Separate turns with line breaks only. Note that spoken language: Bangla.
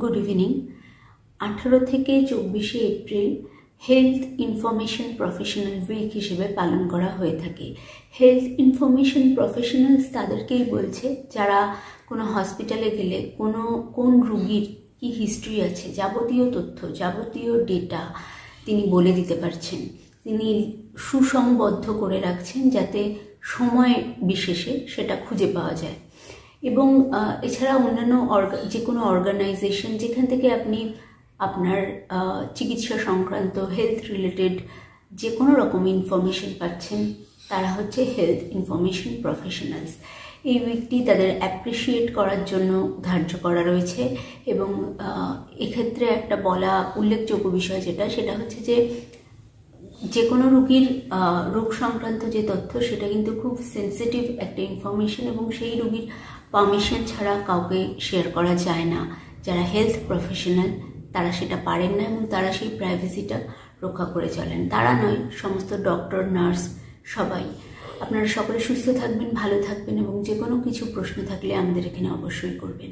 Good evening. 18 থেকে 24 April health information professional week হিসেবে পালন করা হয়ে থাকে। হেলথ ইনফরমেশন প্রফেশনালস তাদেরকেই বলছে যারা কোনো হসপিটালে গেলে কোন রুগীর কি হিস্ট্রি আছে, যাবতীয় তথ্য, যাবতীয় ডেটা তিনি বলে দিতে পারছেন। তিনি সুসংবদ্ধ করে রাখছেন যাতে সময় বিশেষে সেটা খুঁজে পাওয়া যায়। এবং এছাড়া অন্যান্য যে কোনো অর্গানাইজেশন যেখান থেকে আপনি আপনার চিকিৎসা সংক্রান্ত হেলথ রিলেটেড যে কোনো রকম ইনফরমেশন পাচ্ছেন, তারা হচ্ছে হেলথ ইনফরমেশন প্রফেশনালস। এই উইকটি তাদের অ্যাপ্রিসিয়েট করার জন্য ধার্য করা রয়েছে। এবং এক্ষেত্রে একটা বলা উল্লেখযোগ্য বিষয় সেটা হচ্ছে যে কোনো রোগীর রোগ সংক্রান্ত যে তথ্য সেটা কিন্তু খুব সেন্সিটিভ একটা ইনফরমেশন এবং সেই রোগীর পারমিশন ছাড়া কাউকে শেয়ার করা যায় না। যারা হেলথ প্রফেশনাল তারা সেটা পারেন না এবং তারা সেই প্রাইভেসিটা রক্ষা করে চলেন। তারা নয়, সমস্ত ডক্টর, নার্স সবাই। আপনারা সকলে সুস্থ থাকবেন, ভালো থাকবেন এবং যে কোনো কিছু প্রশ্ন থাকলে আমাদের এখানে অবশ্যই করবেন।